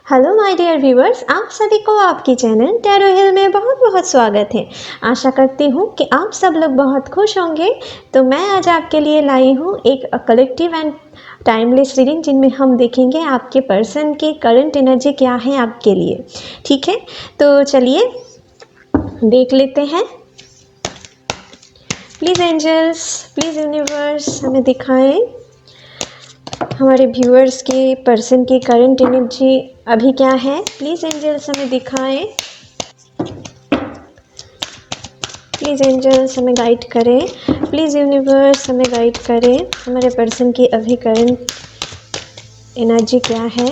Hello my dear viewers, आप सभी को आपके चैनल टैरो हिल में बहुत बहुत स्वागत है। आशा करती हूँ कि आप सब लोग बहुत खुश होंगे। तो मैं आज आपके लिए लाई हूँ एक कलेक्टिव एंड टाइमलेस रीडिंग, जिनमें हम देखेंगे आपके पर्सन की करंट एनर्जी क्या है आपके लिए। ठीक है, तो चलिए देख लेते हैं। प्लीज़ एंजल्स, प्लीज़ यूनिवर्स हमें दिखाएं हमारे व्यूअर्स के पर्सन की करंट एनर्जी अभी क्या है। प्लीज़ एंजल्स हमें दिखाएं, प्लीज़ एंजल्स हमें गाइड करें, प्लीज़ यूनिवर्स हमें गाइड करें हमारे पर्सन की अभी करंट एनर्जी क्या है।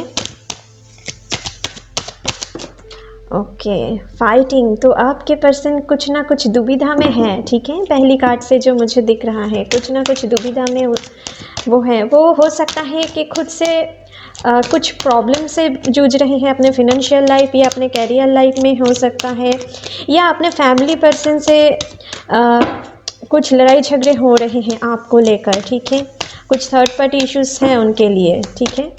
Okay, fighting. तो आपके पर्सन कुछ ना कुछ दुविधा में है। ठीक है, पहली कार्ड से जो मुझे दिख रहा है कुछ ना कुछ दुविधा में वो है। वो हो सकता है कि खुद से कुछ प्रॉब्लम से जूझ रहे हैं अपने फिनेंशियल लाइफ या अपने कैरियर लाइफ में हो सकता है, या अपने फैमिली पर्सन से कुछ लड़ाई झगड़े हो रहे हैं आपको लेकर। ठीक है, कुछ थर्ड पार्टी इश्यूज हैं उनके लिए। ठीक है,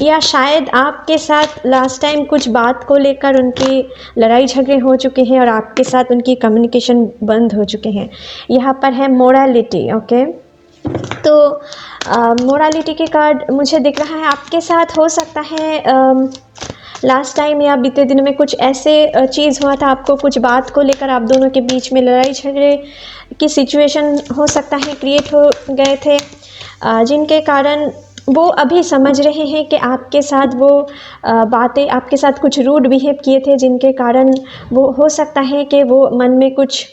या शायद आपके साथ लास्ट टाइम कुछ बात को लेकर उनकी लड़ाई झगड़े हो चुके हैं और आपके साथ उनकी कम्युनिकेशन बंद हो चुके हैं। यहाँ पर है मोरालिटी। ओके, तो मोरालिटी के कार्ड मुझे दिख रहा है आपके साथ हो सकता है लास्ट टाइम या बीते दिन में कुछ ऐसे चीज़ हुआ था, आपको कुछ बात को लेकर आप दोनों के बीच में लड़ाई झगड़े की सिचुएशन हो सकता है क्रिएट हो गए थे, जिनके कारण वो अभी समझ रहे हैं कि आपके साथ वो बातें, आपके साथ कुछ रूड बिहेव किए थे, जिनके कारण वो हो सकता है कि वो मन में कुछ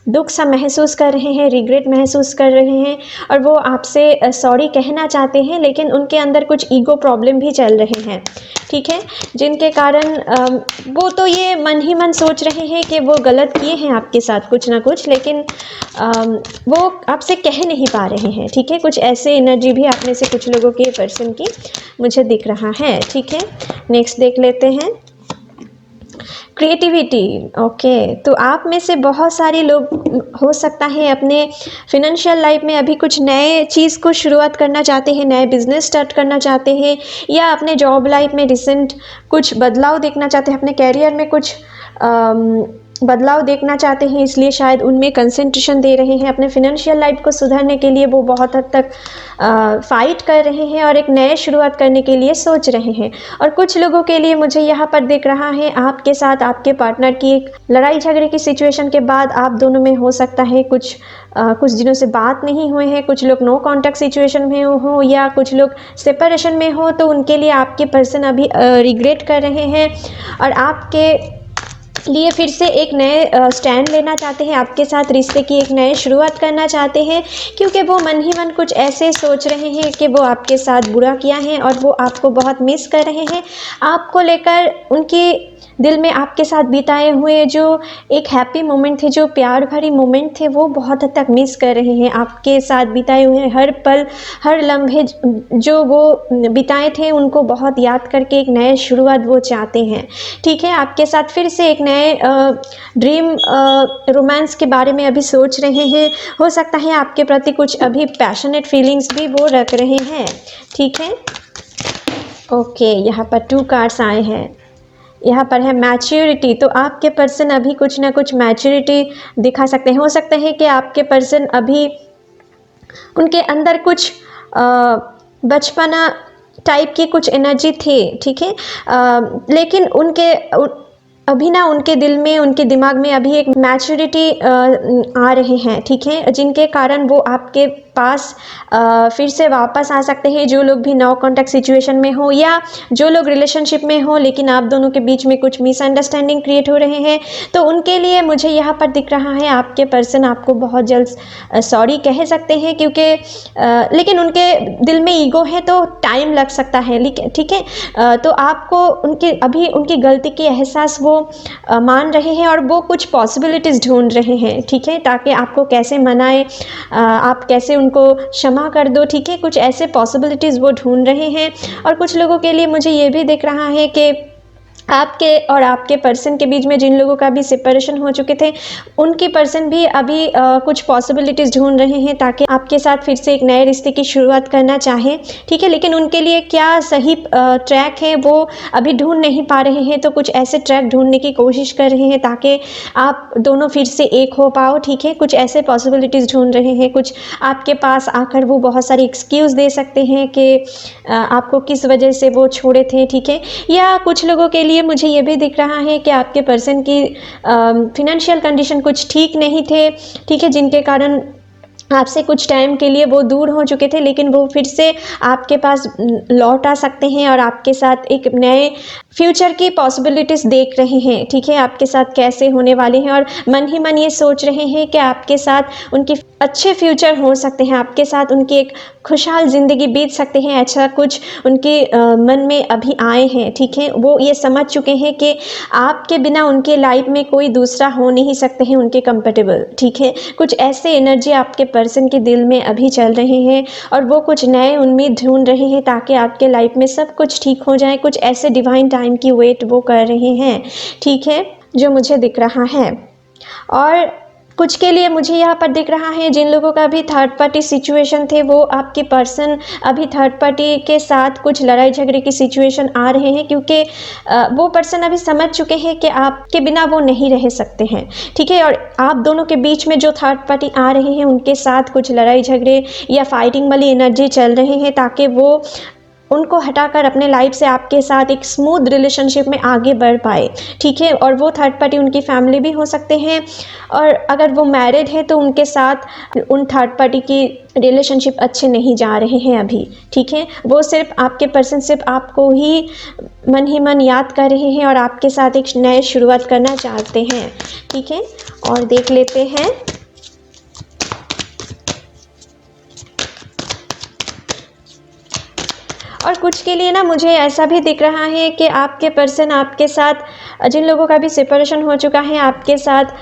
दुख सा महसूस कर रहे हैं, रिग्रेट महसूस कर रहे हैं और वो आपसे सॉरी कहना चाहते हैं, लेकिन उनके अंदर कुछ ईगो प्रॉब्लम भी चल रहे हैं। ठीक है, जिनके कारण वो तो ये मन ही मन सोच रहे हैं कि वो गलत किए हैं आपके साथ कुछ ना कुछ, लेकिन वो आपसे कह नहीं पा रहे हैं। ठीक है, कुछ ऐसे एनर्जी भी आप में से कुछ लोगों के पर्सन की मुझे दिख रहा है। ठीक है, नेक्स्ट देख लेते हैं क्रिएटिविटी। ओके, तो आप में से बहुत सारे लोग हो सकता है अपने फिनेंशियल लाइफ में अभी कुछ नए चीज़ को शुरुआत करना चाहते हैं, नए बिजनेस स्टार्ट करना चाहते हैं, या अपने जॉब लाइफ में रिसेंट कुछ बदलाव देखना चाहते हैं, अपने कैरियर में कुछ बदलाव देखना चाहते हैं, इसलिए शायद उनमें कंसंट्रेशन दे रहे हैं। अपने फिनेंशियल लाइफ को सुधारने के लिए वो बहुत हद तक फाइट कर रहे हैं और एक नए शुरुआत करने के लिए सोच रहे हैं। और कुछ लोगों के लिए मुझे यहाँ पर दिख रहा है आपके साथ आपके पार्टनर की एक लड़ाई झगड़े की सिचुएशन के बाद आप दोनों में हो सकता है कुछ दिनों से बात नहीं हुए हैं, कुछ लोग नो कॉन्टैक्ट सिचुएशन में हो या कुछ लोग सेपरेशन में हो, तो उनके लिए आपके पर्सन अभी रिग्रेट कर रहे हैं और आपके लिए फिर से एक नए स्टैंड लेना चाहते हैं, आपके साथ रिश्ते की एक नई शुरुआत करना चाहते हैं, क्योंकि वो मन ही मन कुछ ऐसे सोच रहे हैं कि वो आपके साथ बुरा किया है और वो आपको बहुत मिस कर रहे हैं। आपको लेकर उनकी दिल में आपके साथ बिताए हुए जो एक हैप्पी मोमेंट थे, जो प्यार भरी मोमेंट थे, वो बहुत हद तक मिस कर रहे हैं। आपके साथ बिताए हुए हर पल, हर लम्हे जो वो बिताए थे, उनको बहुत याद करके एक नए शुरुआत वो चाहते हैं। ठीक है, आपके साथ फिर से एक नए ड्रीम रोमांस के बारे में अभी सोच रहे हैं। हो सकता है आपके प्रति कुछ अभी पैशनेट फीलिंग्स भी वो रख रहे हैं। ठीक है, ओके, यहाँ पर 2 कार्ड्स आए हैं। यहाँ पर है मैच्योरिटी। तो आपके पर्सन अभी कुछ ना कुछ मैच्योरिटी दिखा सकते हैं। हो सकता है कि आपके पर्सन अभी उनके अंदर कुछ बचपना टाइप की कुछ एनर्जी थी। ठीक है, लेकिन अभी ना उनके दिल में, उनके दिमाग में अभी एक मैच्योरिटी आ रहे हैं। ठीक है, जिनके कारण वो आपके पास फिर से वापस आ सकते हैं। जो लोग भी नो कॉन्टैक्ट सिचुएशन में हो या जो लोग रिलेशनशिप में हो, लेकिन आप दोनों के बीच में कुछ मिसअंडरस्टैंडिंग क्रिएट हो रहे हैं, तो उनके लिए मुझे यहाँ पर दिख रहा है आपके पर्सन आपको बहुत जल्द सॉरी कह सकते हैं, क्योंकि लेकिन उनके दिल में ईगो है तो टाइम लग सकता है। ठीक है, तो आपको अभी उनकी गलती की एहसास वो मान रहे हैं और वो कुछ पॉसिबिलिटीज़ ढूंढ रहे हैं। ठीक है, ताकि आपको कैसे मनाए, आप कैसे उनको क्षमा कर दो। ठीक है, कुछ ऐसे पॉसिबिलिटीज़ वो ढूंढ रहे हैं। और कुछ लोगों के लिए मुझे ये भी दिख रहा है कि आपके और आपके पर्सन के बीच में जिन लोगों का भी सेपरेशन हो चुके थे, उनके पर्सन भी अभी कुछ पॉसिबिलिटीज़ ढूंढ रहे हैं ताकि आपके साथ फिर से एक नए रिश्ते की शुरुआत करना चाहें, ठीक है। लेकिन उनके लिए क्या सही ट्रैक है वो अभी ढूंढ नहीं पा रहे हैं, तो कुछ ऐसे ट्रैक ढूंढने की कोशिश कर रहे हैं ताकि आप दोनों फिर से एक हो पाओ, ठीक है। कुछ ऐसे पॉसिबिलिटीज़ ढूंढ रहे हैं, कुछ आपके पास आकर वो बहुत सारी एक्सक्यूज़ दे सकते हैं कि आपको किस वजह से वो छोड़े थे, ठीक है। या कुछ लोगों के लिए मुझे ये भी दिख रहा है कि आपके पर्सन की फिनेंशियल कंडीशन कुछ ठीक नहीं थे, ठीक है, जिनके कारण आपसे कुछ टाइम के लिए वो दूर हो चुके थे, लेकिन वो फिर से आपके पास लौट आ सकते हैं और आपके साथ एक नए फ्यूचर की पॉसिबिलिटीज़ देख रहे हैं, ठीक है। आपके साथ कैसे होने वाले हैं और मन ही मन ये सोच रहे हैं कि आपके साथ उनके अच्छे फ्यूचर हो सकते हैं, आपके साथ उनकी एक खुशहाल ज़िंदगी बीत सकते हैं, ऐसा कुछ उनके मन में अभी आए हैं, ठीक है। वो ये समझ चुके हैं कि आपके बिना उनके लाइफ में कोई दूसरा हो नहीं सकते हैं उनके कंफर्टेबल, ठीक है। कुछ ऐसे एनर्जी आपके पर्सन के दिल में अभी चल रहे हैं और वो कुछ नए उम्मीद ढूंढ रहे हैं ताकि आपके लाइफ में सब कुछ ठीक हो जाए। कुछ ऐसे डिवाइन टाइम की वेट वो कर रहे हैं, ठीक है, जो मुझे दिख रहा है। और कुछ के लिए मुझे यहाँ पर दिख रहा है जिन लोगों का भी थर्ड पार्टी सिचुएशन थे, वो आपके पर्सन अभी थर्ड पार्टी के साथ कुछ लड़ाई झगड़े की सिचुएशन आ रहे हैं, क्योंकि वो पर्सन अभी समझ चुके हैं कि आपके बिना वो नहीं रह सकते हैं, ठीक है। और आप दोनों के बीच में जो थर्ड पार्टी आ रहे हैं उनके साथ कुछ लड़ाई झगड़े या फाइटिंग वाली एनर्जी चल रहे हैं ताकि वो उनको हटाकर अपने लाइफ से आपके साथ एक स्मूथ रिलेशनशिप में आगे बढ़ पाए, ठीक है। और वो थर्ड पार्टी उनकी फैमिली भी हो सकते हैं, और अगर वो मैरिड है तो उनके साथ उन थर्ड पार्टी की रिलेशनशिप अच्छे नहीं जा रहे हैं अभी, ठीक है। वो सिर्फ आपके पर्सन सिर्फ आपको ही मन याद कर रहे हैं और आपके साथ एक नए शुरुआत करना चाहते हैं, ठीक है। और देख लेते हैं और कुछ के लिए ना मुझे ऐसा भी दिख रहा है कि आपके पर्सन आपके साथ जिन लोगों का भी सेपरेशन हो चुका है आपके साथ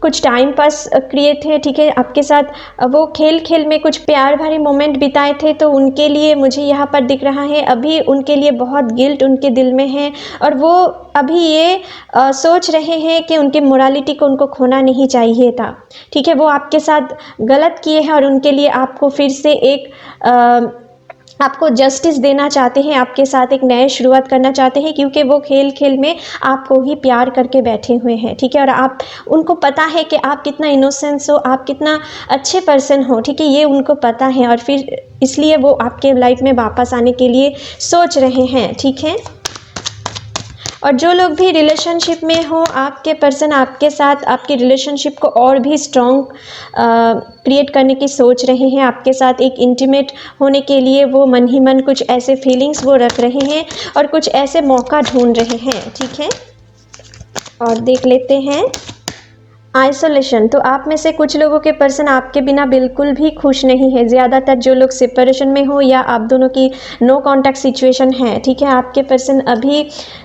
कुछ टाइम पास क्रिएट है, ठीक है। आपके साथ वो खेल में कुछ प्यार भरे मोमेंट बिताए थे, तो उनके लिए मुझे यहाँ पर दिख रहा है अभी उनके लिए बहुत गिल्ट उनके दिल में है और वो अभी ये सोच रहे हैं कि उनकी मोरालिटी को उनको खोना नहीं चाहिए था, ठीक है। वो आपके साथ गलत किए हैं और उनके लिए आपको फिर से एक आपको जस्टिस देना चाहते हैं, आपके साथ एक नए शुरुआत करना चाहते हैं, क्योंकि वो खेल में आपको ही प्यार करके बैठे हुए हैं, ठीक है। और आप उनको पता है कि आप कितना इनोसेंस हो, आप कितना अच्छे पर्सन हो, ठीक है, ये उनको पता है और फिर इसलिए वो आपके लाइफ में वापस आने के लिए सोच रहे हैं, ठीक है। और जो लोग भी रिलेशनशिप में हो, आपके पर्सन आपके साथ आपकी रिलेशनशिप को और भी स्ट्रॉन्ग क्रिएट करने की सोच रहे हैं, आपके साथ एक इंटीमेट होने के लिए वो मन ही मन कुछ ऐसे फीलिंग्स वो रख रहे हैं और कुछ ऐसे मौका ढूंढ रहे हैं, ठीक है। और देख लेते हैं आइसोलेशन। तो आप में से कुछ लोगों के पर्सन आपके बिना बिल्कुल भी खुश नहीं है। ज़्यादातर जो लोग सेपरेशन में हो या आप दोनों की नो कांटेक्ट सिचुएशन है, ठीक है, आपके पर्सन अभी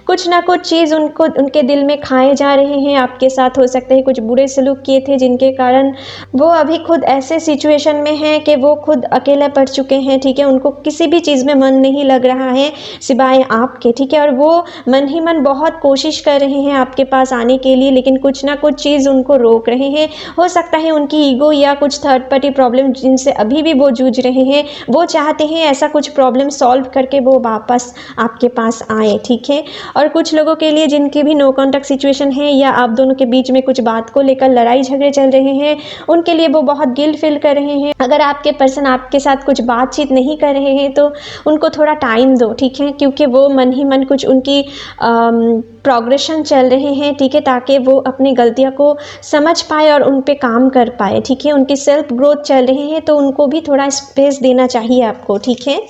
कुछ ना कुछ चीज़ उनको उनके दिल में खाए जा रहे हैं। आपके साथ हो सकता है कुछ बुरे सलूक किए थे जिनके कारण वो अभी खुद ऐसे सिचुएशन में हैं कि वो खुद अकेले पड़ चुके हैं, ठीक है। उनको किसी भी चीज़ में मन नहीं लग रहा है सिवाय आपके, ठीक है। और वो मन ही मन बहुत कोशिश कर रहे हैं आपके पास आने के लिए, लेकिन कुछ ना कुछ चीज़ उनको रोक रहे हैं। हो सकता है उनकी ईगो या कुछ थर्ड पार्टी प्रॉब्लम जिनसे अभी भी वो जूझ रहे हैं, वो चाहते हैं ऐसा कुछ प्रॉब्लम सॉल्व करके वो वापस आपके पास आए, ठीक है। और कुछ लोगों के लिए जिनके भी नो कॉन्टैक्ट सिचुएशन है या आप दोनों के बीच में कुछ बात को लेकर लड़ाई झगड़े चल रहे हैं, उनके लिए वो बहुत गिल्ट फील कर रहे हैं। अगर आपके पर्सन आपके साथ कुछ बातचीत नहीं कर रहे हैं तो उनको थोड़ा टाइम दो, ठीक है, क्योंकि वो मन ही मन कुछ उनकी प्रोग्रेशन चल रहे हैं, ठीक है, ताकि वो अपनी गलतियों को समझ पाए और उन पे काम कर पाए, ठीक है। उनकी सेल्फ ग्रोथ चल रही है तो उनको भी थोड़ा स्पेस देना चाहिए आपको, ठीक है।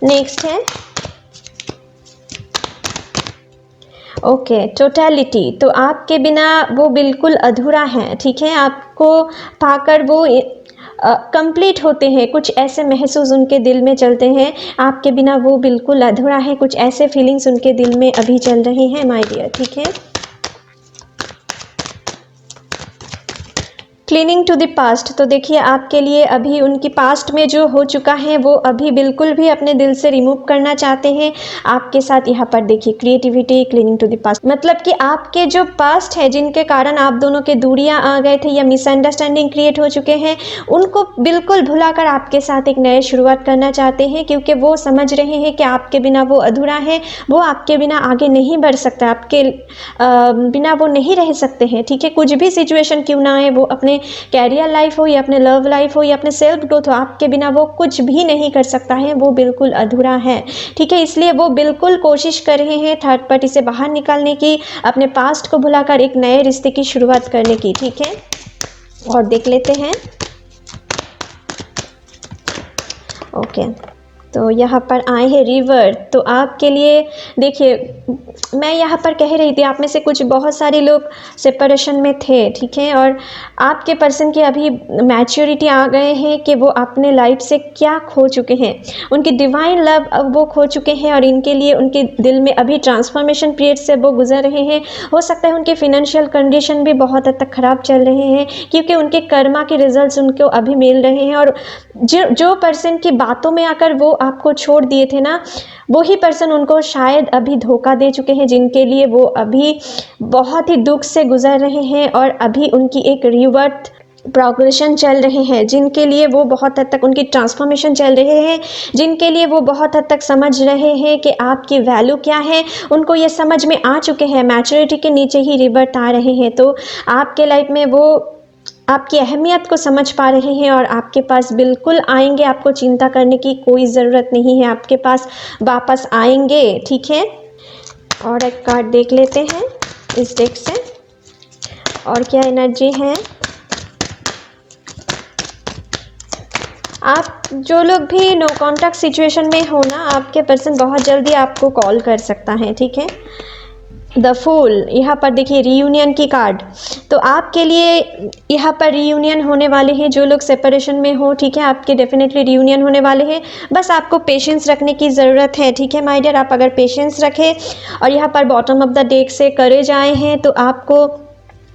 नेक्स्ट है ओके टोटलिटी। तो आपके बिना वो बिल्कुल अधूरा है, ठीक है। आपको पाकर वो कंप्लीट होते हैं, कुछ ऐसे महसूस उनके दिल में चलते हैं, आपके बिना वो बिल्कुल अधूरा है। कुछ ऐसे फीलिंग्स उनके दिल में अभी चल रही हैं माय डियर, ठीक है। क्लीनिंग टू द पास्ट, तो देखिए आपके लिए अभी उनकी पास्ट में जो हो चुका है वो अभी बिल्कुल भी अपने दिल से रिमूव करना चाहते हैं आपके साथ। यहाँ पर देखिए creativity, cleaning to the past, मतलब कि आपके जो पास्ट है जिनके कारण आप दोनों के दूरियां आ गए थे या मिसअंडरस्टैंडिंग क्रिएट हो चुके हैं, उनको बिल्कुल भुलाकर आपके साथ एक नए शुरुआत करना चाहते हैं, क्योंकि वो समझ रहे हैं कि आपके बिना वो अधूरा है, वो आपके बिना आगे नहीं बढ़ सकता, आपके बिना वो नहीं रह सकते हैं। ठीक है, कुछ भी सिचुएशन क्यों ना आए, वो अपने कैरियर लाइफ हो या अपने लव लाइफ हो या अपने सेल्फ ग्रोथ हो, आपके बिना वो कुछ भी नहीं कर सकता है, वो बिल्कुल अधूरा है। ठीक है, इसलिए वो बिल्कुल कोशिश कर रहे हैं थर्ड पार्टी से बाहर निकलने की, अपने पास्ट को भुलाकर एक नए रिश्ते की शुरुआत करने की। ठीक है, और देख लेते हैं। ओके, तो यहाँ पर आए हैं रिवर, तो आपके लिए देखिए मैं यहाँ पर कह रही थी आप में से कुछ बहुत सारे लोग सेपरेशन में थे। ठीक है, और आपके पर्सन की अभी मैच्योरिटी आ गए हैं कि वो अपने लाइफ से क्या खो चुके हैं, उनकी डिवाइन लव अब वो खो चुके हैं, और इनके लिए उनके दिल में अभी ट्रांसफॉर्मेशन पीरियड से वो गुजर रहे हैं। हो सकता है उनके फिनेंशियल कंडीशन भी बहुत हद तक ख़राब चल रहे हैं, क्योंकि उनके कर्मा के रिजल्ट्स उनको अभी मिल रहे हैं, और जो पर्सन की बातों में आकर वो आपको छोड़ दिए थे ना, वही पर्सन उनको शायद अभी धोखा दे चुके हैं, जिनके लिए वो अभी बहुत ही दुख से गुजर रहे हैं, और अभी उनकी एक रिवर्थ प्रोग्रेशन चल रहे हैं, जिनके लिए वो बहुत हद तक उनकी ट्रांसफॉर्मेशन चल रहे हैं, जिनके लिए वो बहुत हद तक समझ रहे हैं कि आपकी वैल्यू क्या है, उनको ये समझ में आ चुके हैं, मैच्योरिटी के नीचे ही रिवर्ट आ रहे हैं। तो आपके लाइफ में वो आपकी अहमियत को समझ पा रहे हैं और आपके पास बिल्कुल आएंगे, आपको चिंता करने की कोई ज़रूरत नहीं है, आपके पास वापस आएंगे। ठीक है, और एक कार्ड देख लेते हैं इस डेक से, और क्या एनर्जी है। आप जो लोग भी नो कॉन्टैक्ट सिचुएशन में हो ना, आपके पर्सन बहुत जल्दी आपको कॉल कर सकता है। ठीक है, द फूल, यहाँ पर देखिए रीयूनियन की कार्ड, तो आपके लिए यहाँ पर रीयूनियन होने वाले हैं। जो लोग सेपरेशन में हो, ठीक है, आपके डेफिनेटली रीयूनियन होने वाले हैं, बस आपको पेशेंस रखने की ज़रूरत है। ठीक है माय डियर, आप अगर पेशेंस रखें और यहाँ पर बॉटम ऑफ द डेक से करेज आए हैं, तो आपको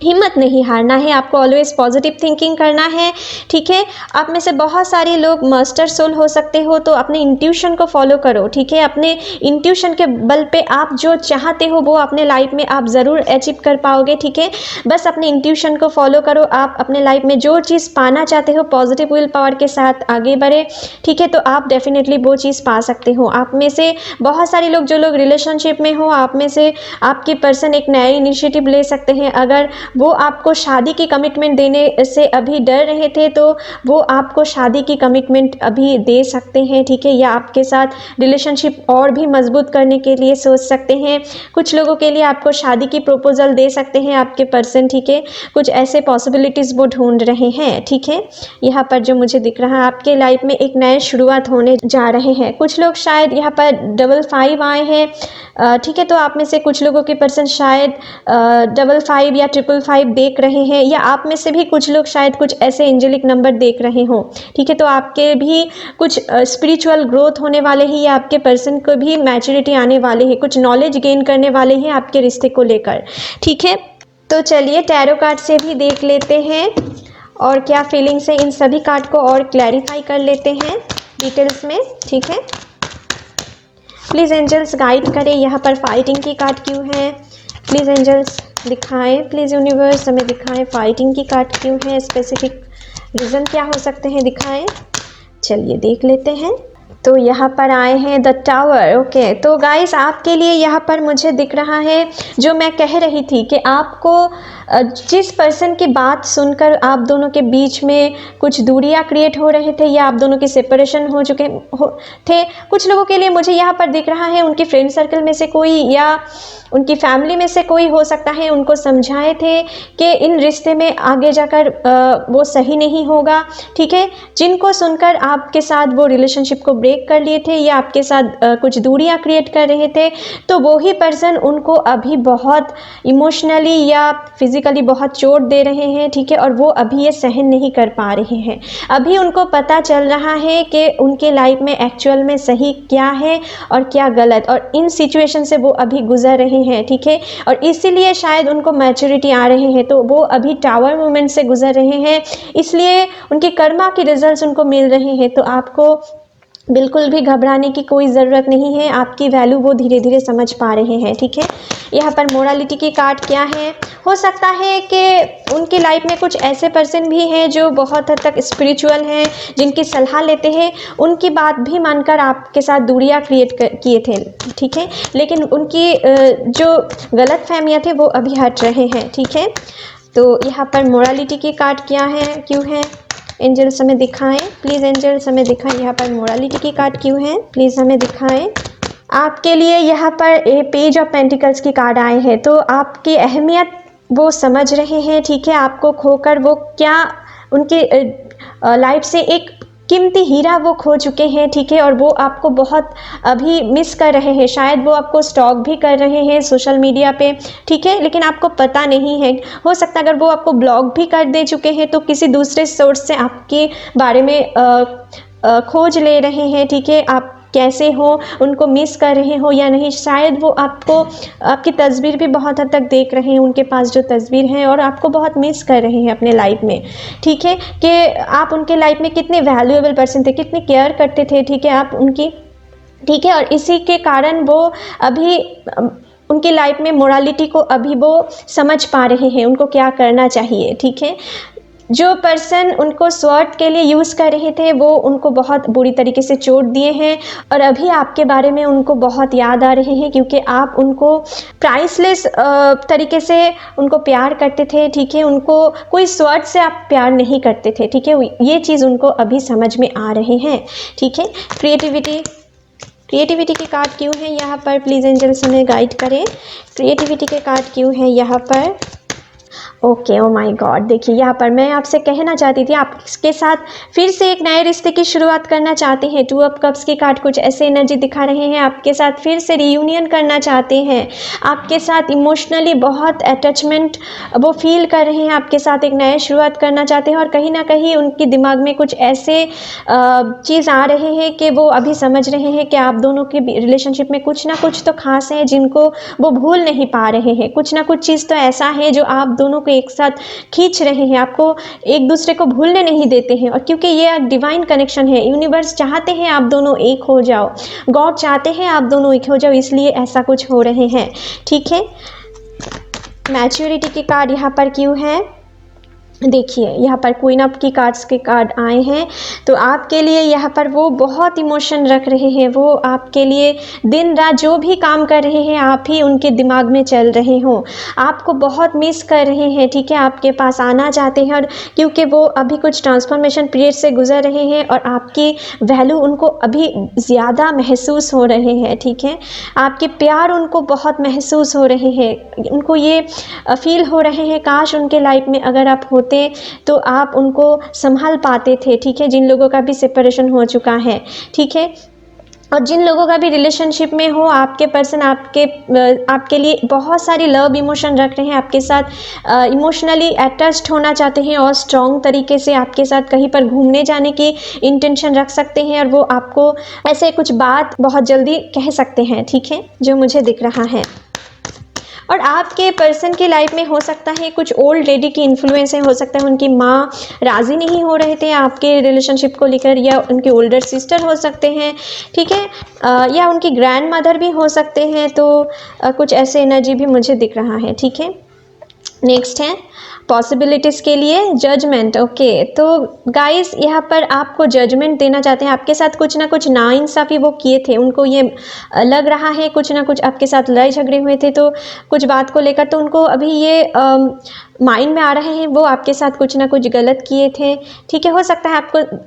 हिम्मत नहीं हारना है, आपको ऑलवेज पॉजिटिव थिंकिंग करना है। ठीक है, आप में से बहुत सारे लोग मास्टर सोल हो सकते हो, तो अपने इंट्यूशन को फॉलो करो। ठीक है, अपने इंट्यूशन के बल पे आप जो चाहते हो वो अपने लाइफ में आप ज़रूर अचीव कर पाओगे। ठीक है, बस अपने इंट्यूशन को फॉलो करो, आप अपने लाइफ में जो चीज़ पाना चाहते हो पॉजिटिव विल पावर के साथ आगे बढ़े। ठीक है, तो आप डेफिनेटली वो चीज़ पा सकते हो। आप में से बहुत सारे लोग, जो लोग रिलेशनशिप में हो, आप में से आपकी पर्सन एक नया इनिशिएटिव ले सकते हैं। अगर वो आपको शादी की कमिटमेंट देने से अभी डर रहे थे, तो वो आपको शादी की कमिटमेंट अभी दे सकते हैं। ठीक है, या आपके साथ रिलेशनशिप और भी मजबूत करने के लिए सोच सकते हैं। कुछ लोगों के लिए आपको शादी की प्रपोजल दे सकते हैं आपके पर्सन। ठीक है, कुछ ऐसे पॉसिबिलिटीज़ वो ढूंढ रहे हैं। ठीक है, यहाँ पर जो मुझे दिख रहा है, आपके लाइफ में एक नए शुरुआत होने जा रहे हैं। कुछ लोग शायद यहाँ पर 55 आए हैं। ठीक है, तो आप में से कुछ लोगों के पर्सन शायद 55 या 555 देख रहे हैं, या आप में से भी कुछ लोग शायद कुछ ऐसे एंजेलिक नंबर देख रहे हो। ठीक है, तो आपके भी कुछ स्पिरिचुअल ग्रोथ होने वाले हैं, या आपके पर्सन को भी मैच्योरिटी आने वाले हैं, कुछ नॉलेज गेन करने वाले हैं आपके रिश्ते को लेकर। ठीक है, तो चलिए टैरो कार्ड से भी देख लेते हैं और क्या फीलिंग्स है, इन सभी कार्ड को और क्लैरिफाई कर लेते हैं डिटेल्स में। ठीक है, प्लीज़ एंजल्स गाइड करें, यहाँ पर फाइटिंग की कार्ड क्यों है, प्लीज़ एंजल्स दिखाएं, प्लीज़ यूनिवर्स हमें दिखाएं फाइटिंग की कार्ड क्यों है, स्पेसिफिक रीज़न क्या हो सकते हैं, दिखाएं। चलिए देख लेते हैं। तो यहाँ पर आए हैं द टावर। ओके, तो गाइस आपके लिए यहाँ पर मुझे दिख रहा है, जो मैं कह रही थी कि आपको जिस पर्सन की बात सुनकर आप दोनों के बीच में कुछ दूरियां क्रिएट हो रहे थे, या आप दोनों के सेपरेशन हो चुके थे, कुछ लोगों के लिए मुझे यहाँ पर दिख रहा है उनके फ्रेंड सर्कल में से कोई या उनकी फैमिली में से कोई हो सकता है उनको समझाए थे कि इन रिश्ते में आगे जाकर वो सही नहीं होगा। ठीक है, जिनको सुनकर आपके साथ वो रिलेशनशिप को ब्रेक कर लिए थे या आपके साथ कुछ दूरियां क्रिएट कर रहे थे, तो वो ही पर्सन उनको अभी बहुत इमोशनली या फिज़िकली बहुत चोट दे रहे हैं, ठीक है, और वो अभी ये सहन नहीं कर पा रहे हैं। अभी उनको पता चल रहा है कि उनके लाइफ में एक्चुअल में सही क्या है और क्या गलत, और इन सिचुएशन से वो अभी गुजर रहे हैं, ठीक है, और इसीलिए शायद उनको मैच्योरिटी आ रहे हैं। तो वो अभी टावर मूवमेंट से गुजर रहे हैं, इसलिए उनके कर्मा के रिजल्ट्स उनको मिल रहे हैं। तो आपको बिल्कुल भी घबराने की कोई ज़रूरत नहीं है, आपकी वैल्यू वो धीरे धीरे समझ पा रहे हैं, ठीक है। यहाँ पर मोरालिटी की कार्ड क्या है? हो सकता है कि उनकी लाइफ में कुछ ऐसे पर्सन भी हैं जो बहुत हद तक स्पिरिचुअल हैं, जिनकी सलाह लेते हैं, उनकी बात भी मानकर आपके साथ दूरियां क्रिएट किए थे, ठीक है, लेकिन उनकी जो गलत फहमियाँ थे वो अभी हट रहे हैं, ठीक है। तो यहाँ पर मोरालिटी की कार्ड क्या है, क्यों है? एंजल्स हमें दिखाएं प्लीज़, एंजल्स हमें दिखाएं यहाँ पर मोरालिटी की कार्ड क्यों है, प्लीज़ हमें दिखाएं। आपके लिए यहाँ पर ए पेज ऑफ पेंटिकल्स की कार्ड आए हैं, तो आपकी अहमियत वो समझ रहे हैं, ठीक है। आपको खोकर वो क्या उनके लाइफ से एक कीमती हीरा वो खो चुके हैं, ठीक है, और वो आपको बहुत अभी मिस कर रहे हैं। शायद वो आपको स्टॉक भी कर रहे हैं सोशल मीडिया पे, ठीक है, लेकिन आपको पता नहीं है। हो सकता है अगर वो आपको ब्लॉक भी कर दे चुके हैं तो किसी दूसरे सोर्स से आपके बारे में खोज ले रहे हैं, ठीक है, आप कैसे हो, उनको मिस कर रहे हो या नहीं। शायद वो आपको आपकी तस्वीर भी बहुत हद तक देख रहे हैं, उनके पास जो तस्वीर है, और आपको बहुत मिस कर रहे हैं अपने लाइफ में, ठीक है, कि आप उनके लाइफ में कितने वैल्यूएबल पर्सन थे, कितने केयर करते थे, ठीक है, आप उनकी, ठीक है, और इसी के कारण वो अभी उनकी लाइफ में मोरालिटी को अभी वो समझ पा रहे हैं, उनको क्या करना चाहिए, ठीक है। जो पर्सन उनको स्वार्थ के लिए यूज़ कर रहे थे वो उनको बहुत बुरी तरीके से चोट दिए हैं, और अभी आपके बारे में उनको बहुत याद आ रहे हैं, क्योंकि आप उनको प्राइसलेस तरीके से उनको प्यार करते थे, ठीक है, उनको कोई स्वार्थ से आप प्यार नहीं करते थे, ठीक है, ये चीज़ उनको अभी समझ में आ रहे हैं, ठीक है। क्रिएटिविटी के कार्ड क्यों है यहाँ पर, प्लीज़ एंजल्स हमें गाइड करें। क्रिएटिविटी के कार्ड क्यों है यहाँ पर? ओके, ओ माय गॉड, देखिए यहाँ पर मैं आपसे कहना चाहती थी, आपके साथ फिर से एक नए रिश्ते की शुरुआत करना चाहते हैं। 2 ऑफ कप्स की कार्ड कुछ ऐसे एनर्जी दिखा रहे हैं, आपके साथ फिर से रियूनियन करना चाहते हैं, आपके साथ इमोशनली बहुत अटैचमेंट वो फील कर रहे हैं, आपके साथ एक नया शुरुआत करना चाहते हैं, और कहीं ना कहीं उनके दिमाग में कुछ ऐसे चीज़ आ रहे हैं कि वो अभी समझ रहे हैं कि आप दोनों के रिलेशनशिप में कुछ ना कुछ तो खास है जिनको वो भूल नहीं पा रहे हैं। कुछ ना कुछ चीज़ तो ऐसा है जो आप दोनों को एक साथ खींच रहे हैं, आपको एक दूसरे को भूलने नहीं देते हैं, और क्योंकि ये डिवाइन कनेक्शन है, यूनिवर्स चाहते हैं आप दोनों एक हो जाओ, गॉड चाहते हैं आप दोनों एक हो जाओ, इसलिए ऐसा कुछ हो रहे हैं, ठीक है। मैच्योरिटी की कार्ड यहाँ पर क्यों है? देखिए यहाँ पर क्वीन ऑफ की कार्ड्स के कार्ड आए हैं, तो आपके लिए यहाँ पर वो बहुत इमोशन रख रहे हैं, वो आपके लिए दिन रात जो भी काम कर रहे हैं आप ही उनके दिमाग में चल रहे हो, आपको बहुत मिस कर रहे हैं, ठीक है, आपके पास आना चाहते हैं, और क्योंकि वो अभी कुछ ट्रांसफॉर्मेशन पीरियड से गुजर रहे हैं और आपकी वैल्यू उनको अभी ज़्यादा महसूस हो रहे हैं, ठीक है, आपके प्यार उनको बहुत महसूस हो रहे हैं, उनको ये फील हो रहे हैं काश उनके लाइफ में अगर आप होते तो आप उनको संभाल पाते थे, ठीक है। जिन लोगों का भी सेपरेशन हो चुका है, ठीक है, और जिन लोगों का भी रिलेशनशिप में हो, आपके पर्सन आपके लिए बहुत सारी लव इमोशन रख रहे हैं, आपके साथ इमोशनली अटैच्ड होना चाहते हैं, और स्ट्रॉन्ग तरीके से आपके साथ कहीं पर घूमने जाने की इंटेंशन रख सकते हैं, और वो आपको ऐसे कुछ बात बहुत जल्दी कह सकते हैं, ठीक है, जो मुझे दिख रहा है। और आपके पर्सन की लाइफ में हो सकता है कुछ ओल्ड लेडी की इन्फ्लुएंस है, हो सकता है उनकी माँ राज़ी नहीं हो रहे थे आपके रिलेशनशिप को लेकर, या उनके ओल्डर सिस्टर हो सकते हैं, ठीक है, या उनकी ग्रैंड मदर भी हो सकते हैं, तो कुछ ऐसे एनर्जी भी मुझे दिख रहा है, ठीक है। नेक्स्ट है पॉसिबिलिटीज़ के लिए जजमेंट। ओके, तो गाइस यहाँ पर आपको जजमेंट देना चाहते हैं, आपके साथ कुछ ना कुछ नाइंसाफ़ी वो किए थे, उनको ये लग रहा है कुछ ना कुछ आपके साथ लड़ाई झगड़े हुए थे, तो कुछ बात को लेकर तो उनको अभी ये माइंड में आ रहे हैं वो आपके साथ कुछ ना कुछ गलत किए थे, ठीक है। हो सकता है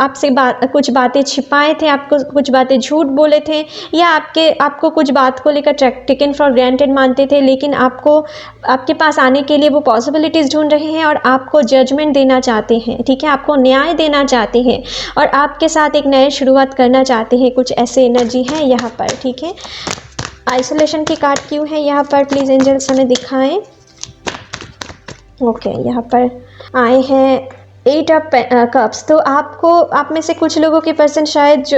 आपसे कुछ बातें छिपाए थे, आपको कुछ बातें झूठ बोले थे, या आपको कुछ बात को लेकर टेकन फॉर ग्रांटेड मानते थे, लेकिन आपके पास आने के लिए वो पॉसिबिलिटीज़ ढूंढ रहे हैं और आपको जजमेंट देना चाहते हैं, ठीक है, आपको न्याय देना चाहते हैं और आपके साथ एक नए शुरुआत करना चाहते हैं। कुछ ऐसे एनर्जी है यहाँ पर, ठीक है। आइसोलेशन की कार्ड क्यों है यहाँ पर, प्लीज़ एंजल्स हमें दिखाएं। ओके, यहाँ पर आए हैं 8 ऑफ कप्स। तो आपको, आप में से कुछ लोगों के पर्सन शायद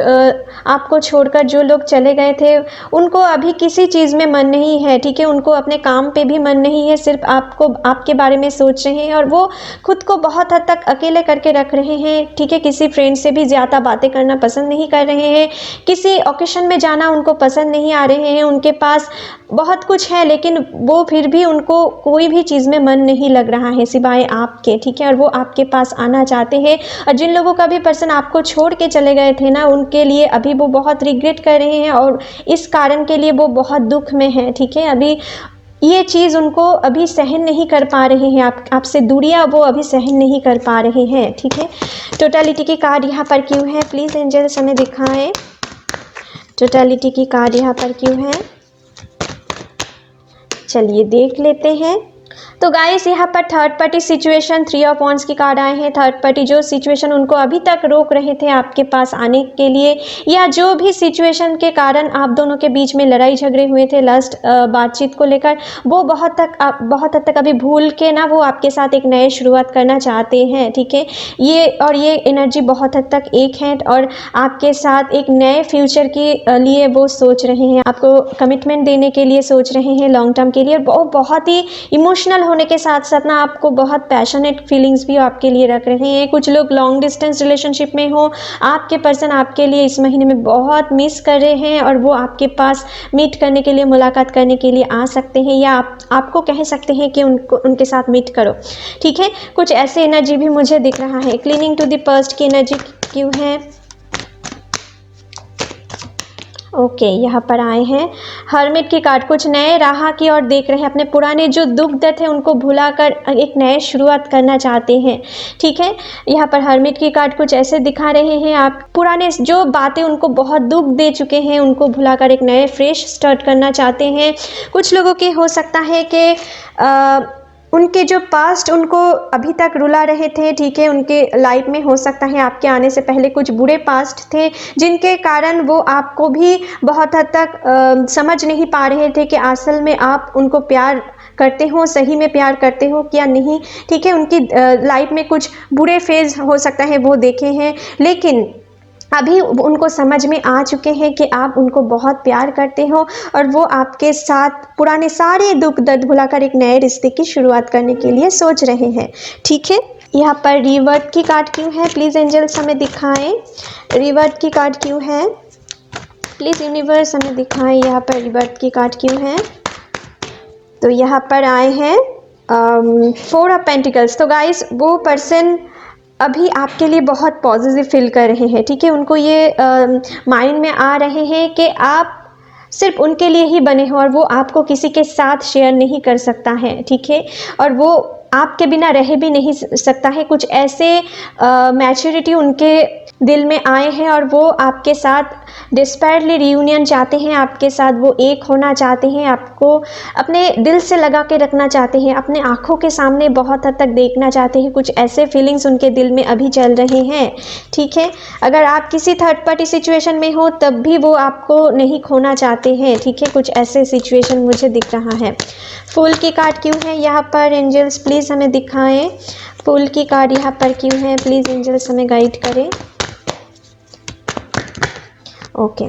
आपको छोड़कर जो लोग चले गए थे उनको अभी किसी चीज़ में मन नहीं है, ठीक है, उनको अपने काम पे भी मन नहीं है, सिर्फ आपको, आपके बारे में सोच रहे हैं और वो खुद को बहुत हद तक अकेले करके रख रहे हैं, ठीक है। किसी फ्रेंड से भी ज़्यादा बातें करना पसंद नहीं कर रहे हैं, किसी ओकेशन में जाना उनको पसंद नहीं आ रहे हैं, उनके पास बहुत कुछ है लेकिन वो फिर भी उनको कोई भी चीज़ में मन नहीं लग रहा है सिवाय आपके, ठीक है, और वो आपके पास आना चाहते हैं। और जिन लोगों का भी पर्सन आपको छोड़ के चले गए थे ना, उनके लिए अभी वो बहुत रिग्रेट कर रहे हैं और इस कारण के लिए वो बहुत दुख में हैं, ठीक है। अभी ये चीज़ उनको अभी सहन नहीं कर पा रहे हैं, आपसे दूरियां वो अभी सहन नहीं कर पा रहे हैं, ठीक है। टोटलिटी की कार्ड यहाँ पर क्यों है, प्लीज़ एंजल्स हमें दिखाएं। टोटलिटी की कार्ड यहाँ पर क्यों है, चलिए देख लेते हैं। तो गाइस यहाँ पर third party situation, 3 of wands की कार्ड आए हैं। थर्ड पार्टी जो सिचुएशन उनको अभी तक रोक रहे थे आपके पास आने के लिए, या जो भी सिचुएशन के कारण आप दोनों के बीच में लड़ाई झगड़े हुए थे लास्ट बातचीत को लेकर, वो बहुत हद तक अभी भूल के ना वो आपके साथ एक नए शुरुआत करना चाहते हैं, ठीक है। ये एनर्जी बहुत हद तक एक है और आपके साथ एक नए फ्यूचर के लिए वो सोच रहे हैं, आपको कमिटमेंट देने के लिए सोच रहे हैं लॉन्ग टर्म के लिए। वो बहुत ही इमोशनल होने के साथ साथ ना आपको बहुत पैशनेट फीलिंग्स भी आपके लिए रख रहे हैं। कुछ लोग लॉन्ग डिस्टेंस रिलेशनशिप में हो, आपके पर्सन आपके लिए इस महीने में बहुत मिस कर रहे हैं और वो आपके पास मीट करने के लिए, मुलाकात करने के लिए आ सकते हैं, या आपको कह सकते हैं कि उनके साथ मीट करो, ठीक है। कुछ ऐसे एनर्जी भी मुझे दिख रहा है। क्लीनिंग टू द पास्ट की एनर्जी क्यों है, ओके, यहाँ पर आए हैं हर्मिट की कार्ड। कुछ नए राह की ओर देख रहे हैं, अपने पुराने जो दुख दर्द है उनको भुलाकर एक नए शुरुआत करना चाहते हैं, ठीक है। यहाँ पर हर्मिट की कार्ड कुछ ऐसे दिखा रहे हैं, आप पुराने जो बातें उनको बहुत दुख दे चुके हैं उनको भुलाकर एक नए फ्रेश स्टार्ट करना चाहते हैं। कुछ लोगों के हो सकता है कि उनके जो पास्ट उनको अभी तक रुला रहे थे, ठीक है, उनके लाइफ में हो सकता है आपके आने से पहले कुछ बुरे पास्ट थे जिनके कारण वो आपको भी बहुत हद तक समझ नहीं पा रहे थे कि असल में आप उनको प्यार करते हो, सही में प्यार करते हो क्या नहीं, ठीक है। उनकी लाइफ में कुछ बुरे फेज हो सकता है वो देखे हैं, लेकिन अभी उनको समझ में आ चुके हैं कि आप उनको बहुत प्यार करते हो और वो आपके साथ पुराने सारे दुख दर्द भुलाकर एक नए रिश्ते की शुरुआत करने के लिए सोच रहे हैं, ठीक है। यहाँ पर रिवर्ट की कार्ड क्यों है, प्लीज़ एंजल्स हमें दिखाएं। रिवर्ट की कार्ड क्यों है, प्लीज़ यूनिवर्स हमें दिखाएं। यहाँ पर रिवर्ट की कार्ड क्यों है, तो यहाँ पर आए हैं 4 ऑफ पेंटिकल्स। तो गाइस वो पर्सन अभी आपके लिए बहुत पॉजिटिव फील कर रहे हैं, ठीक है। उनको ये माइंड में आ रहे हैं कि आप सिर्फ उनके लिए ही बने हो और वो आपको किसी के साथ शेयर नहीं कर सकता है, ठीक है, और वो आपके बिना रह भी नहीं सकता है। कुछ ऐसे मैच्योरिटी उनके दिल में आए हैं और वो आपके साथ डिस्पेयरली रियूनियन चाहते हैं, आपके साथ वो एक होना चाहते हैं, आपको अपने दिल से लगा के रखना चाहते हैं, अपने आँखों के सामने बहुत हद तक देखना चाहते हैं। कुछ ऐसे फीलिंग्स उनके दिल में अभी चल रहे हैं, ठीक है। अगर आप किसी थर्ड पार्टी सिचुएशन में हो तब भी वो आपको नहीं खोना चाहते हैं, ठीक है। कुछ ऐसे सिचुएशन मुझे दिख रहा है। फूल की कार्ड क्यों है यहाँ पर, एंजल्स प्लीज़ हमें दिखाएं। फूल की कार्ड यहाँ पर क्यों है, प्लीज़ एंजल्स हमें गाइड करें। ओके,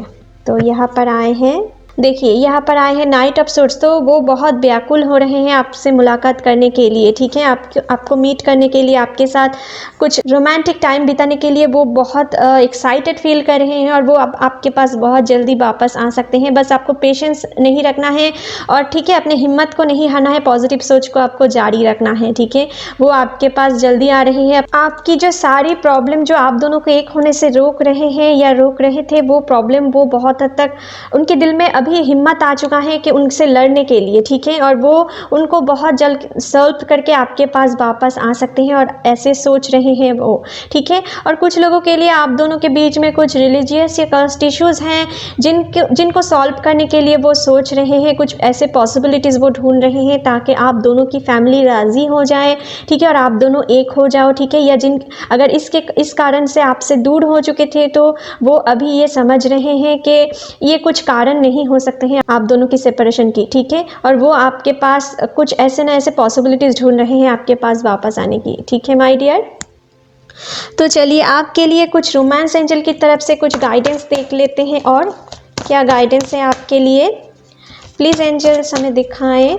तो यहाँ पर आए हैं, देखिए यहाँ पर आए हैं नाइट ऑफ सोर्ड्स। तो वो बहुत व्याकुल हो रहे हैं आपसे मुलाकात करने के लिए, ठीक है, आपको मीट करने के लिए, आपके साथ कुछ रोमांटिक टाइम बिताने के लिए वो बहुत एक्साइटेड फील कर रहे हैं और वो अब आपके पास बहुत जल्दी वापस आ सकते हैं। बस आपको पेशेंस नहीं रखना है और ठीक है, अपने हिम्मत को नहीं हारना है, पॉजिटिव सोच को आपको जारी रखना है, ठीक है। वो आपके पास जल्दी आ रही है। आपकी जो सारी प्रॉब्लम जो आप दोनों को एक होने से रोक रहे हैं या रोक रहे थे, वो प्रॉब्लम वो बहुत हद तक उनके दिल में अभी हिम्मत आ चुका है कि उनसे लड़ने के लिए, ठीक है, और वो उनको बहुत जल्द सॉल्व करके आपके पास वापस आ सकते हैं और ऐसे सोच रहे हैं वो, ठीक है। और कुछ लोगों के लिए आप दोनों के बीच में कुछ रिलीजियस या कास्ट इश्यूज़ हैं जिनको सॉल्व करने के लिए वो सोच रहे हैं, कुछ ऐसे पॉसिबिलिटीज़ वो ढूंढ रहे हैं ताकि आप दोनों की फैमिली राज़ी हो जाए, ठीक है, और आप दोनों एक हो जाओ, ठीक है। या अगर इस कारण से आपसे दूर हो चुके थे तो वो अभी ये समझ रहे हैं कि ये कुछ कारण नहीं हो सकते हैं आप दोनों की सेपरेशन की, ठीक है, और वो आपके पास कुछ ऐसे ना ऐसे पॉसिबिलिटीज़ ढूंढ रहे हैं आपके पास वापस आने की, ठीक है माय डियर। तो चलिए आपके लिए कुछ रोमांस एंजल की तरफ से कुछ गाइडेंस देख लेते हैं, और क्या गाइडेंस है आपके लिए। प्लीज़ एंजल्स हमें दिखाएं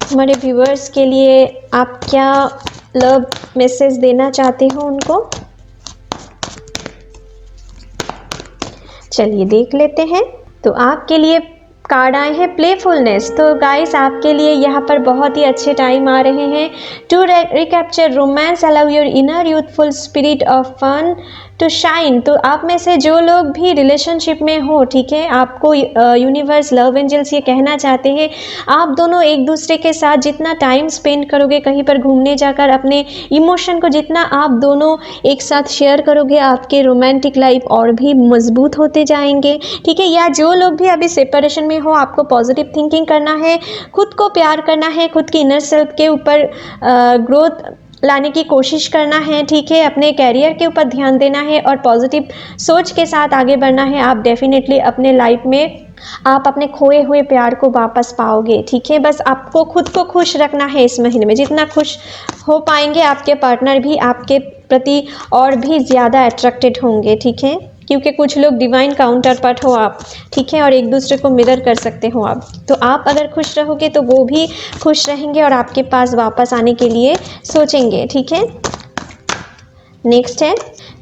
हमारे व्यूअर्स के लिए आप क्या लव मैसेज देना चाहते हो उनको। चलिए देख लेते हैं। तो आपके लिए कार्ड आए हैं प्लेफुलनेस। तो गाइस आपके लिए यहाँ पर बहुत ही अच्छे टाइम आ रहे हैं to recapture romance, allow your inner youthful spirit of fun to shine. तो आप में से जो लोग भी रिलेशनशिप में हो, ठीक है, आपको यूनिवर्स लव एंजल्स ये कहना चाहते हैं आप दोनों एक दूसरे के साथ जितना टाइम स्पेंड करोगे, कहीं पर घूमने जाकर अपने इमोशन को जितना आप दोनों एक साथ शेयर करोगे, आपके रोमांटिक लाइफ और भी मजबूत होते जाएंगे, ठीक है। या जो लोग भी अभी सेपरेशन में हो, आपको पॉजिटिव थिंकिंग करना है, खुद को प्यार करना है, खुद की इनर सेल्फ के ऊपर ग्रोथ लाने की कोशिश करना है, ठीक है, अपने कैरियर के ऊपर ध्यान देना है और पॉजिटिव सोच के साथ आगे बढ़ना है। आप डेफिनेटली अपने लाइफ में आप अपने खोए हुए प्यार को वापस पाओगे, ठीक है। बस आपको खुद को खुश रखना है इस महीने में, जितना खुश हो पाएंगे आपके पार्टनर भी आपके प्रति और भी ज़्यादा अट्रैक्टेड होंगे, ठीक है, क्योंकि कुछ लोग डिवाइन काउंटर पार्ट हो आप, ठीक है, और एक दूसरे को मिरर कर सकते हो आप। तो आप अगर खुश रहोगे तो वो भी खुश रहेंगे और आपके पास वापस आने के लिए सोचेंगे, ठीक है। नेक्स्ट है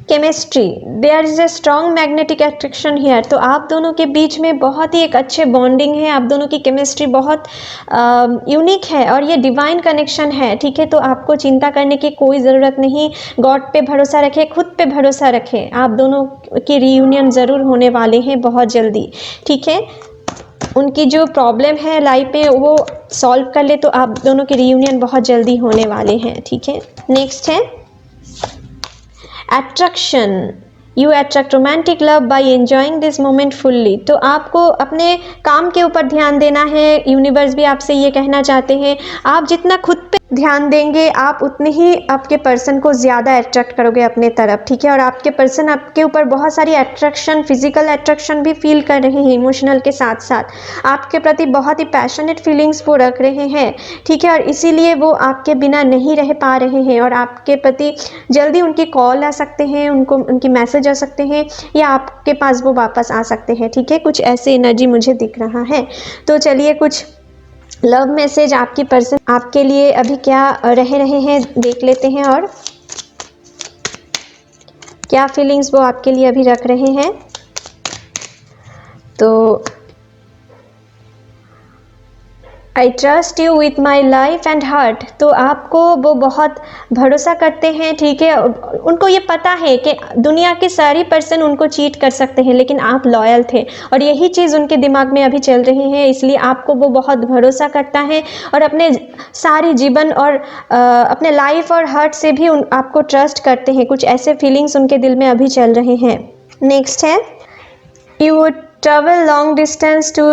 chemistry. There is a strong magnetic attraction here. तो आप दोनों के बीच में बहुत ही एक अच्छे बॉन्डिंग है, आप दोनों की केमिस्ट्री बहुत यूनिक है और ये डिवाइन कनेक्शन है, ठीक है। तो आपको चिंता करने की कोई ज़रूरत नहीं, गॉड पे भरोसा रखें, खुद पे भरोसा रखें। आप दोनों की रीयूनियन ज़रूर होने वाले हैं बहुत जल्दी, ठीक है। उनकी जो प्रॉब्लम है लाइफ में वो सॉल्व कर ले तो आप दोनों की रीयूनियन बहुत जल्दी होने वाले हैं, ठीक है। नेक्स्ट है attraction. You attract romantic love by enjoying this moment fully. तो आपको अपने काम के ऊपर ध्यान देना है, यूनिवर्स भी आपसे ये कहना चाहते हैं आप जितना खुद पे ध्यान देंगे आप उतने ही आपके पर्सन को ज़्यादा अट्रैक्ट करोगे अपने तरफ, ठीक है। और आपके पर्सन आपके ऊपर बहुत सारी अट्रैक्शन, फिजिकल अट्रैक्शन भी फील कर रहे हैं, इमोशनल के साथ साथ आपके प्रति बहुत ही पैशनेट फीलिंग्स वो रख रहे हैं, ठीक है, और इसीलिए वो आपके बिना नहीं रह पा रहे हैं और आपके प्रति जल्दी उनकी कॉल आ सकते हैं, उनकी मैसेज आ सकते हैं या आपके पास वो वापस आ सकते हैं, ठीक है। कुछ ऐसे एनर्जी मुझे दिख रहा है। तो चलिए कुछ लव मैसेज आपकी पर्सन आपके लिए अभी क्या रह रहे हैं देख लेते हैं और क्या फीलिंग्स वो आपके लिए अभी रख रहे हैं। तो I trust you with my life and heart. तो आपको वो बहुत भरोसा करते हैं, ठीक है। उनको ये पता है कि दुनिया के सारी पर्सन उनको चीट कर सकते हैं लेकिन आप लॉयल थे और यही चीज़ उनके दिमाग में अभी चल रही है, इसलिए आपको वो बहुत भरोसा करता है और अपने सारी जीवन और अपने लाइफ और हार्ट से भी आपको ट्रस्ट करते हैं। कुछ ऐसे फीलिंग्स उनके दिल में अभी चल रहे हैं। नेक्स्ट है you would travel long distance to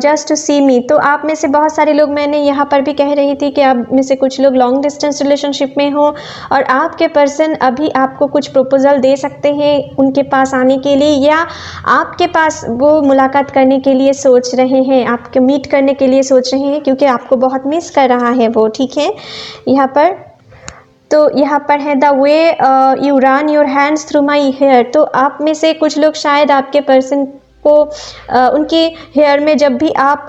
just to see me. तो आप में से बहुत सारे लोग, मैंने यहाँ पर भी कह रही थी कि आप में से कुछ लोग लॉन्ग डिस्टेंस रिलेशनशिप में हो और आपके पर्सन अभी आपको कुछ प्रपोजल दे सकते हैं उनके पास आने के लिए, या आपके पास वो मुलाकात करने के लिए सोच रहे हैं, आपके मीट करने के लिए सोच रहे हैं क्योंकि आपको बहुत मिस कर रहा है वो, ठीक है। यहाँ पर तो यहाँ पर है the way you run your hands through my hair. तो आप में से कुछ लोग शायद आपके पर्सन को उनके हेयर में जब भी आप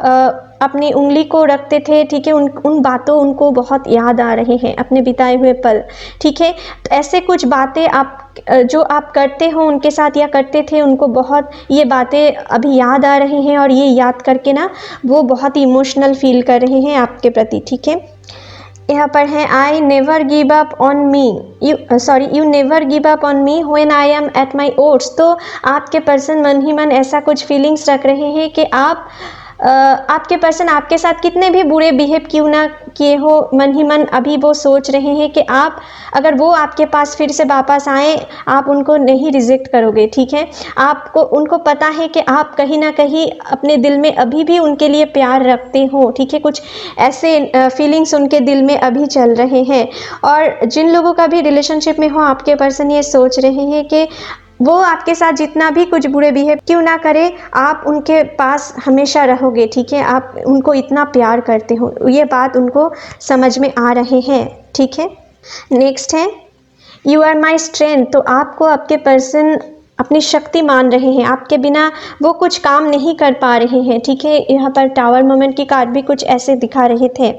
अपनी उंगली को रखते थे, ठीक है, उन बातों उनको बहुत याद आ रहे हैं, अपने बिताए हुए पल, ठीक है। तो ऐसे कुछ बातें आप जो आप करते हो उनके साथ या करते थे, उनको बहुत ये बातें अभी याद आ रही हैं और ये याद करके ना वो बहुत ही इमोशनल फील कर रहे हैं आपके प्रति, ठीक है। यहाँ पर है I never give up on me, you never give up on me when I am at my oats. तो आपके पर्सन मन ही मन ऐसा कुछ फीलिंग्स रख रहे हैं कि आप आपके पर्सन आपके साथ कितने भी बुरे बिहेव क्यों ना किए हो, मन ही मन अभी वो सोच रहे हैं कि आप, अगर वो आपके पास फिर से वापस आए, आप उनको नहीं रिजेक्ट करोगे, ठीक है। आपको, उनको पता है कि आप कहीं ना कहीं अपने दिल में अभी भी उनके लिए प्यार रखते हो, ठीक है। कुछ ऐसे फीलिंग्स उनके दिल में अभी चल रहे हैं। और जिन लोगों का भी रिलेशनशिप में हो, आपके पर्सन ये सोच रहे हैं कि वो आपके साथ जितना भी कुछ बुरे बिहेव क्यों ना करे, आप उनके पास हमेशा रहोगे, ठीक है। आप उनको इतना प्यार करते हो, ये बात उनको समझ में आ रहे हैं, ठीक है। नेक्स्ट है यू आर माई स्ट्रेंथ। तो आपको आपके पर्सन अपनी शक्ति मान रहे हैं, आपके बिना वो कुछ काम नहीं कर पा रहे हैं, ठीक है। यहाँ पर टावर मोमेंट की कार्ड भी कुछ ऐसे दिखा रहे थे।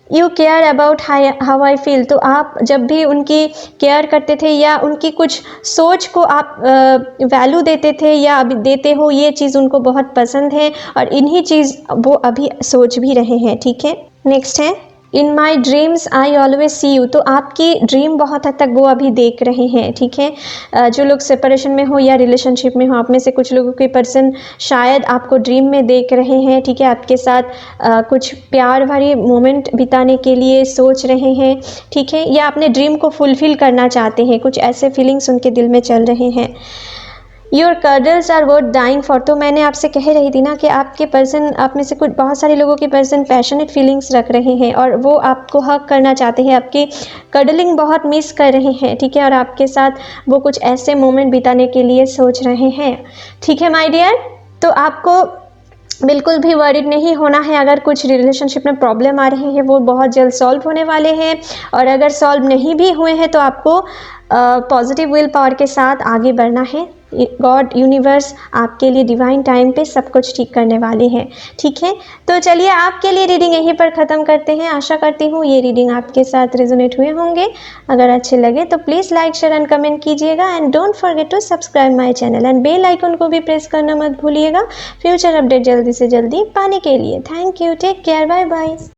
You care about how I feel. तो आप जब भी उनकी केयर करते थे या उनकी कुछ सोच को आप वैल्यू देते थे या अभी देते हो, ये चीज़ उनको बहुत पसंद है और इन्हीं चीज़ वो अभी सोच भी रहे हैं, ठीक है। नेक्स्ट है in my dreams I always see you. तो आपकी ड्रीम बहुत हद तक वो अभी देख रहे हैं, ठीक है। जो लोग सेपरेशन में हो या रिलेशनशिप में हो, आप में से कुछ लोगों के पर्सन शायद आपको ड्रीम में देख रहे हैं, ठीक है। आपके साथ कुछ प्यार भरी मोमेंट बिताने के लिए सोच रहे हैं, ठीक है। या अपने ड्रीम को फुलफिल करना चाहते हैं, कुछ ऐसे फीलिंग्स उनके दिल में चल रहे हैं। Your cuddles are worth dying for. तो मैंने आपसे कह रही थी ना कि आपके पर्सन, आप में से कुछ बहुत सारे लोगों के पर्सन पैशनेट फीलिंग्स रख रहे हैं और वो आपको हक करना चाहते हैं, आपकी कर्डलिंग बहुत मिस कर रहे हैं, ठीक है। और आपके साथ वो कुछ ऐसे मोमेंट बिताने के लिए सोच रहे हैं, ठीक है माय डियर। तो आपको बिल्कुल भी वरीड नहीं होना है। अगर कुछ रिलेशनशिप में प्रॉब्लम आ रही है, वो बहुत जल्द सॉल्व होने वाले हैं। और अगर सॉल्व नहीं भी हुए हैं तो आपको पॉजिटिव विल पावर के साथ आगे बढ़ना है। गॉड, यूनिवर्स आपके लिए डिवाइन टाइम पे सब कुछ ठीक करने वाले हैं, ठीक है। तो चलिए आपके लिए रीडिंग यहीं पर ख़त्म करते हैं। आशा करती हूँ ये रीडिंग आपके साथ रेजोनेट हुए होंगे। अगर अच्छे लगे तो please like, share and comment कीजिएगा and don't forget to subscribe my channel and bell icon को भी प्रेस करना मत भूलिएगा फ्यूचर अपडेट जल्दी से जल्दी पाने के लिए। Thank you, take care, bye bye.